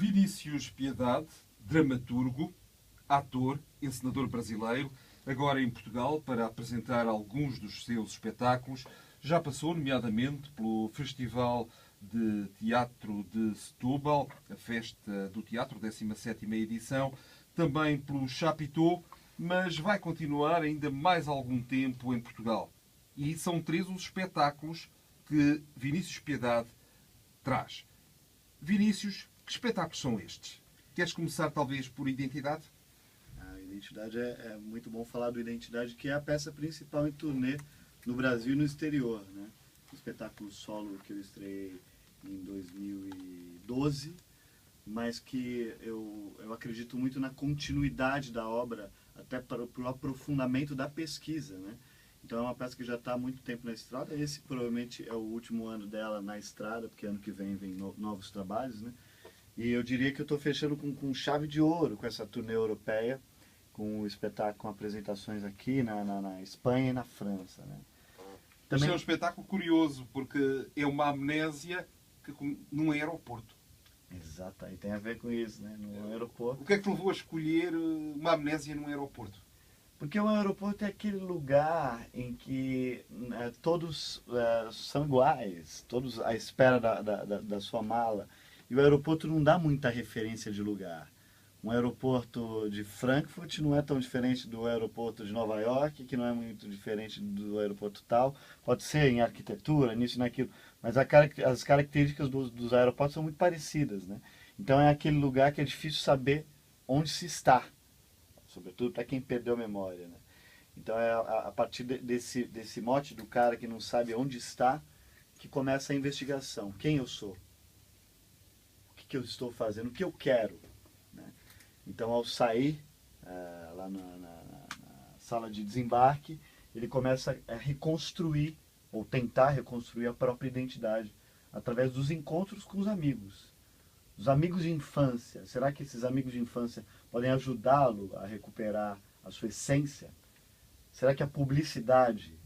Vinícius Piedade, dramaturgo, ator, encenador brasileiro, agora em Portugal para apresentar alguns dos seus espetáculos. Já passou, nomeadamente, pelo Festival de Teatro de Setúbal, a Festa do Teatro, 17ª edição, também pelo Chapitão, mas vai continuar ainda mais algum tempo em Portugal. E são 3 os espetáculos que Vinícius Piedade traz. Vinícius, que espetáculos são estes? Queres começar talvez por Identidade? A Identidade é muito bom falar do Identidade, que é a peça principal em turnê no Brasil e no exterior, né? Um espetáculo solo que eu estreiei em 2012, mas que eu acredito muito na continuidade da obra, até para o aprofundamento da pesquisa, né? Então é uma peça que já está há muito tempo na estrada. Esse provavelmente é o último ano dela na estrada, porque ano que vem novos trabalhos, né? E eu diria que eu estou fechando com chave de ouro com essa turnê europeia, com o espetáculo, com apresentações aqui na Espanha e na França, né? Também é um espetáculo curioso, porque é uma amnésia num aeroporto. Exato, e tem a ver com isso, né? No aeroporto. O que é que te levou a escolher uma amnésia num aeroporto? Porque o aeroporto é aquele lugar em que todos são iguais, todos à espera da sua mala. E o aeroporto não dá muita referência de lugar. Um aeroporto de Frankfurt não é tão diferente do aeroporto de Nova York, que não é muito diferente do aeroporto tal. Pode ser em arquitetura, nisso e naquilo, mas as características dos aeroportos são muito parecidas, né? Então é aquele lugar que é difícil saber onde se está, sobretudo para quem perdeu a memória, né? Então é a partir desse mote do cara que não sabe onde está que começa a investigação. Quem eu sou? O que eu estou fazendo? O que eu quero? Né? Então, ao sair lá na sala de desembarque, ele começa a reconstruir, ou tentar reconstruir a própria identidade, através dos encontros com os amigos. Os amigos de infância. Será que esses amigos de infância podem ajudá-lo a recuperar a sua essência? Será que a publicidade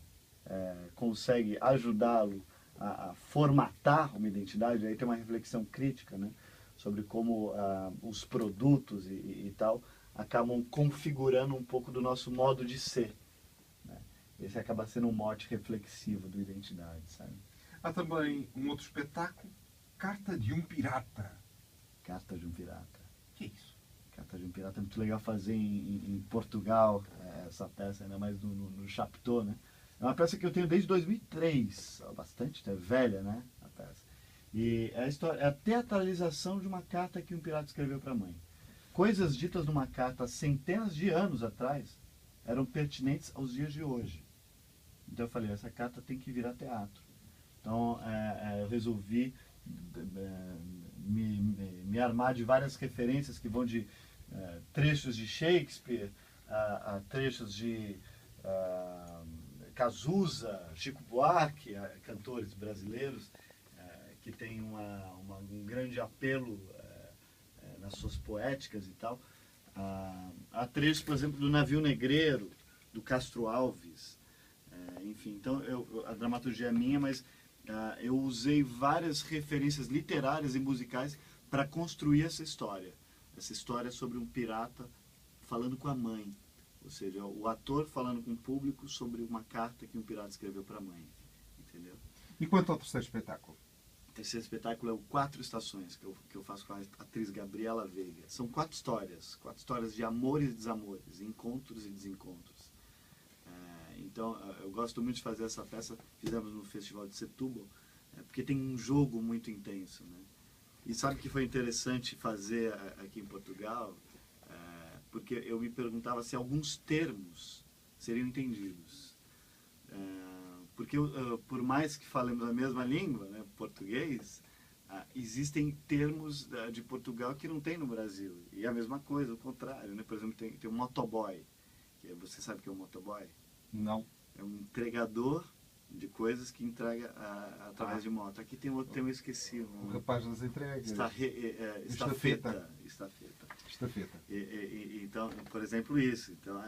consegue ajudá-lo a formatar uma identidade? Aí tem uma reflexão crítica, né, sobre como os produtos e tal acabam configurando um pouco do nosso modo de ser, né? Esse acaba sendo um mote reflexivo do Identidade, sabe? Há também um outro espetáculo, Carta de um Pirata. Carta de um Pirata. O que é isso? Carta de um Pirata é muito legal fazer em Portugal, essa peça, ainda mais no Chapitão, né? É uma peça que eu tenho desde 2003, bastante, é velha, né, a peça. E é a teatralização de uma carta que um pirata escreveu para a mãe. Coisas ditas numa carta há centenas de anos atrás eram pertinentes aos dias de hoje. Então eu falei, essa carta tem que virar teatro. Então eu resolvi me armar de várias referências que vão de trechos de Shakespeare a trechos de Cazuza, Chico Buarque, cantores brasileiros que têm um grande apelo nas suas poéticas e tal. Há trechos, por exemplo, do Navio Negreiro, do Castro Alves. Enfim, então a dramaturgia é minha, mas eu usei várias referências literárias e musicais para construir essa história. Essa história sobre um pirata falando com a mãe. Ou seja, o ator falando com o público sobre uma carta que um pirata escreveu para a mãe. Entendeu? E quanto ao terceiro espetáculo? O terceiro espetáculo é o Quatro Estações, que eu faço com a atriz Gabriela Veiga. São 4 histórias de amores e desamores, encontros e desencontros. Então, eu gosto muito de fazer essa peça, fizemos no Festival de Setúbal, porque tem um jogo muito intenso, né? E sabe que foi interessante fazer aqui em Portugal? Porque eu me perguntava se alguns termos seriam entendidos. Porque por mais que falemos a mesma língua, né, português, existem termos de Portugal que não tem no Brasil. E a mesma coisa, o contrário, né? Por exemplo, tem um motoboy. Você sabe o que é um motoboy? Não. É um entregador de coisas que entrega através de moto. Aqui tem outro termo, eu esqueci. O rapaz das entregas. Estafeta. Estafeta. Então, por exemplo, isso. Então,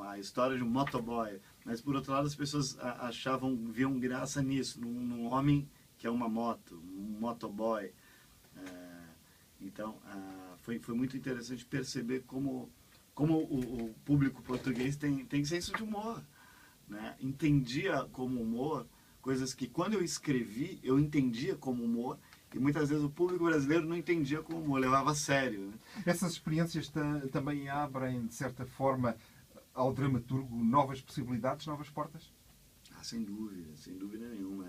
a história de um motoboy. Mas, por outro lado, as pessoas viam graça nisso, num homem que é uma moto, um motoboy. Então, foi muito interessante perceber como o público português tem senso de humor, né? Entendia como humor coisas que, quando eu escrevi, eu entendia como humor, e muitas vezes o público brasileiro não entendia como humor, levava a sério, né? Essas experiências também abrem, de certa forma, ao dramaturgo novas possibilidades, novas portas? Sem dúvida nenhuma.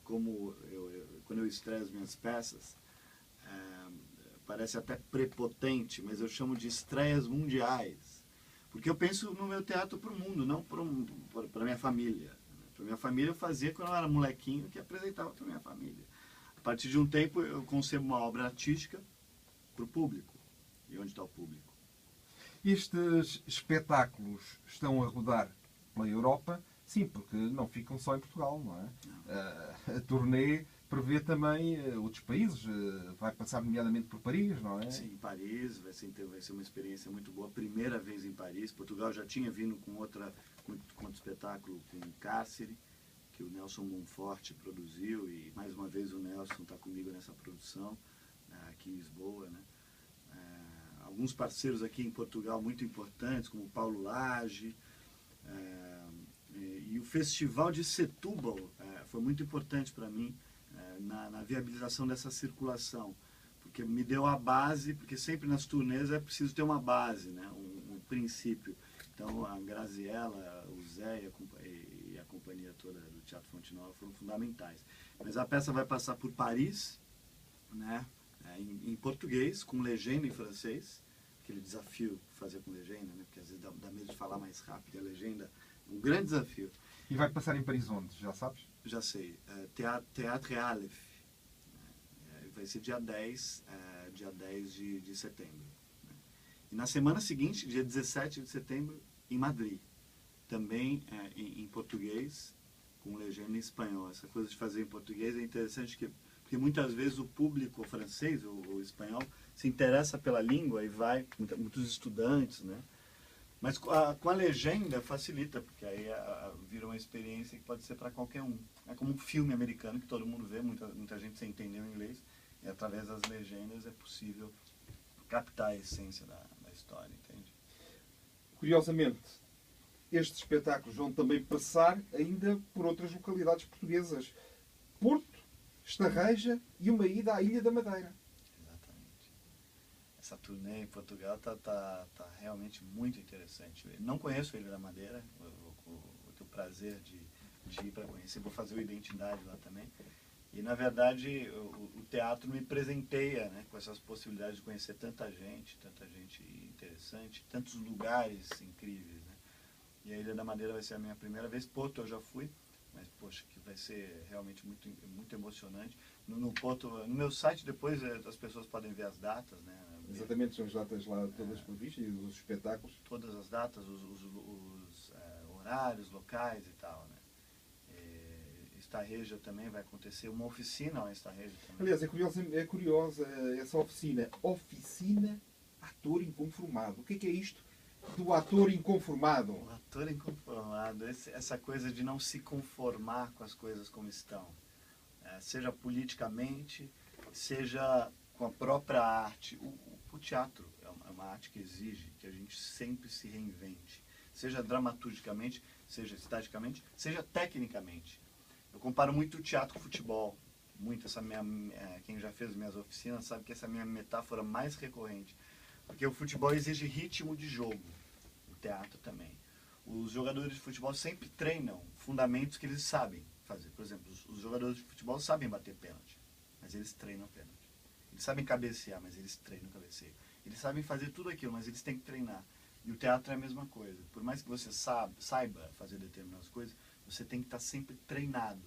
Como quando eu estreio as minhas peças, parece até prepotente, mas eu chamo de estreias mundiais. Porque eu penso no meu teatro para o mundo, não para a minha família. Para minha família eu fazia quando eu era molequinho, que apresentava para minha família. A partir de um tempo eu concebo uma obra artística para o público. E onde está o público? Estes espetáculos estão a rodar pela Europa, sim, porque não ficam só em Portugal, não é? Não. A turnê prevê também outros países, vai passar nomeadamente por Paris, não é? Sim, Paris vai ser uma experiência muito boa. Primeira vez em Paris. Portugal já tinha vindo com outro espetáculo, com Cárcere, que o Nelson Monforte produziu, e mais uma vez o Nelson está comigo nessa produção, aqui em Lisboa, né? Alguns parceiros aqui em Portugal muito importantes, como o Paulo Lage, e o Festival de Setúbal foi muito importante para mim na viabilização dessa circulação, porque me deu a base, porque sempre nas turnês é preciso ter uma base, né? um princípio. Então a Graziella, o Zé e a companhia toda do Teatro Fonte Nova foram fundamentais. Mas a peça vai passar por Paris, né? Em português, com legenda em francês, aquele desafio fazer com legenda, né? Porque às vezes dá medo de falar mais rápido, e a legenda é um grande desafio. E vai passar em Paris onde, já sabes? Já sei, Teatro Aleph, vai ser dia 10 de setembro. Né? E na semana seguinte, dia 17 de setembro, em Madrid, também em português, com legenda em espanhol. Essa coisa de fazer em português é interessante, porque muitas vezes o público francês ou espanhol se interessa pela língua e vai, muitos estudantes, né? Mas com a legenda facilita, porque aí vira uma experiência que pode ser para qualquer um. É como um filme americano que todo mundo vê, muita gente sem entender o inglês, e através das legendas é possível captar a essência da história, entende? Curiosamente, estes espetáculos vão também passar ainda por outras localidades portuguesas. Porto, Estarreja e uma ida à Ilha da Madeira. Exatamente. Essa turnê em Portugal tá realmente muito interessante. Eu não conheço a Ilha da Madeira, eu vou ter o prazer de ir para conhecer, vou fazer o Identidade lá também. E, na verdade, o teatro me presenteia, né, com essas possibilidades de conhecer tanta gente interessante, tantos lugares incríveis, né? E a Ilha da Madeira vai ser a minha primeira vez. Porto eu já fui, mas, poxa, que vai ser realmente muito, muito emocionante. No Porto, no meu site, depois as pessoas podem ver as datas, né? Exatamente, são as datas lá todas previstas e os espetáculos. Todas as datas, os horários, locais e tal, né? Estarreja também vai acontecer, uma oficina lá em Estarreja também. Aliás, é curiosa essa oficina. Oficina Ator Inconformado. O que é isto do ator inconformado? O ator inconformado, essa coisa de não se conformar com as coisas como estão. Seja politicamente, seja com a própria arte. O teatro é uma arte que exige que a gente sempre se reinvente. Seja dramaturgicamente, seja estaticamente, seja tecnicamente. Eu comparo muito o teatro com o futebol. Muito quem já fez minhas oficinas sabe que essa é a minha metáfora mais recorrente. Porque o futebol exige ritmo de jogo. O teatro também. Os jogadores de futebol sempre treinam fundamentos que eles sabem fazer. Por exemplo, os jogadores de futebol sabem bater pênalti, mas eles treinam pênalti. Eles sabem cabecear, mas eles treinam cabeceio. Eles sabem fazer tudo aquilo, mas eles têm que treinar. E o teatro é a mesma coisa. Por mais que você saiba fazer determinadas coisas, você tem que estar sempre treinado.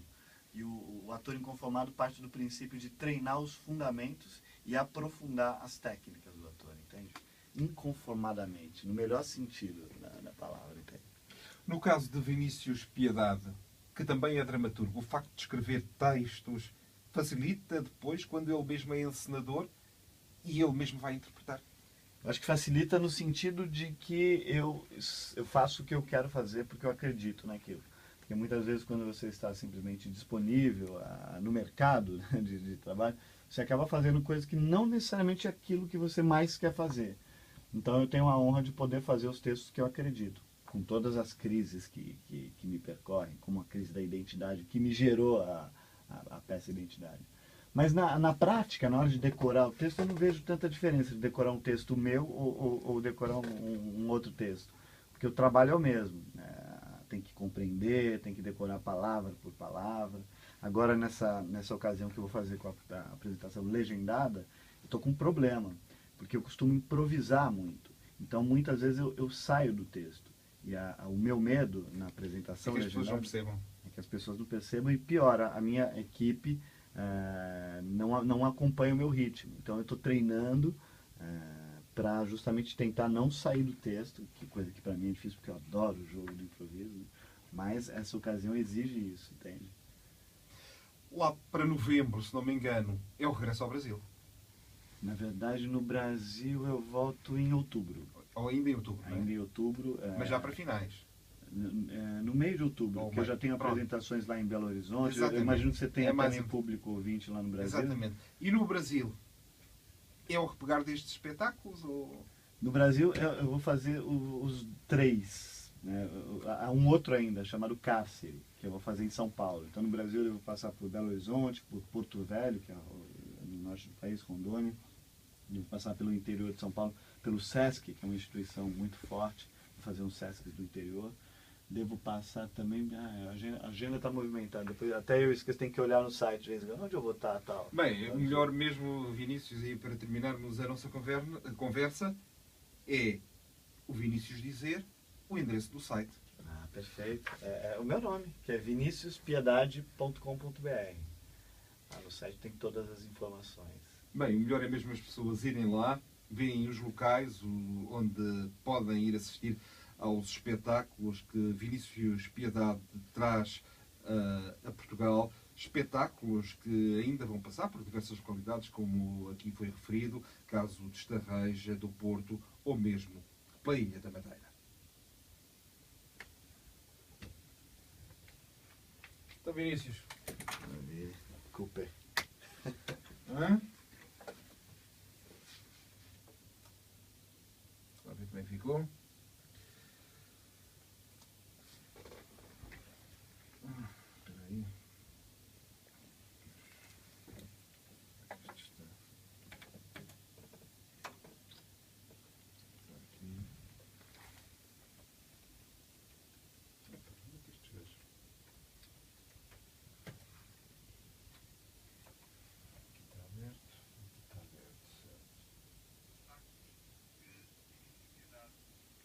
E o ator inconformado parte do princípio de treinar os fundamentos e aprofundar as técnicas do ator, entende? Inconformadamente, no melhor sentido da palavra, entende? No caso de Vinícius Piedade, que também é dramaturgo, o facto de escrever textos facilita depois quando ele mesmo é encenador e ele mesmo vai interpretar? Eu acho que facilita no sentido de que eu faço o que eu quero fazer porque eu acredito naquilo. Porque muitas vezes quando você está simplesmente disponível no mercado, né, de trabalho, você acaba fazendo coisas que não necessariamente é aquilo que você mais quer fazer. Então eu tenho a honra de poder fazer os textos que eu acredito, com todas as crises que me percorrem, como a crise da identidade, que me gerou a peça Identidade. Mas na prática, na hora de decorar o texto, eu não vejo tanta diferença de decorar um texto meu ou decorar um outro texto. Porque o trabalho é o mesmo. Tem que compreender, tem que decorar palavra por palavra. Agora, nessa ocasião que eu vou fazer com a apresentação legendada, eu estou com um problema, porque eu costumo improvisar muito. Então, muitas vezes eu saio do texto. E o meu medo na apresentação É que as pessoas não legendada percebam. é que as pessoas não percebam e pior, a minha equipe não acompanha o meu ritmo. Então, eu estou treinando para justamente tentar não sair do texto, que coisa que para mim é difícil, porque eu adoro o jogo do improviso, né? Mas essa ocasião exige isso, entende? Lá para novembro, se não me engano, é o regresso ao Brasil. Na verdade, no Brasil eu volto em outubro. Ou ainda em outubro, não é? Ainda em outubro. Mas já para finais. No meio de outubro, Bom, porque eu já tenho pronto. apresentações lá em Belo Horizonte. Eu Exatamente. imagino que você tenha É mais também um- público ouvinte lá no Brasil. Exatamente. E no Brasil, é o repegar destes espetáculos? Ou... No Brasil eu vou fazer os três. Né? Há um outro ainda, chamado Cárcere, que eu vou fazer em São Paulo. Então no Brasil eu vou passar por Belo Horizonte, por Porto Velho, que é no norte do país, Rondônia. Eu vou passar pelo interior de São Paulo, pelo SESC, que é uma instituição muito forte, vou fazer um SESC do interior. Devo passar também. A agenda está movimentada. Depois, até eu esqueço, tem que olhar no site, onde eu vou estar tal. Bem, o melhor mesmo, Vinícius, e para terminarmos a nossa conversa, é o Vinícius dizer o endereço do site. Perfeito. É o meu nome, que é viniciuspiedade.com.br. No site tem todas as informações. Bem, o melhor é mesmo as pessoas irem lá, veem os locais onde podem ir assistir aos espetáculos que Vinícius Piedade traz a Portugal. Espetáculos que ainda vão passar por diversas localidades, como aqui foi referido, caso de Estarreja, do Porto ou mesmo pela Ilha da Madeira. Então, Vinícius. Cooper. Hã? Vamos ver como é que ficou. Espera aí. Isto está aqui. Epa, onde é que isto fez? Aqui está aberto. Aqui está aberto, certo.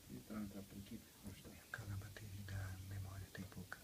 E está por aqui. Não está. Cada bateria da memória tem pouca.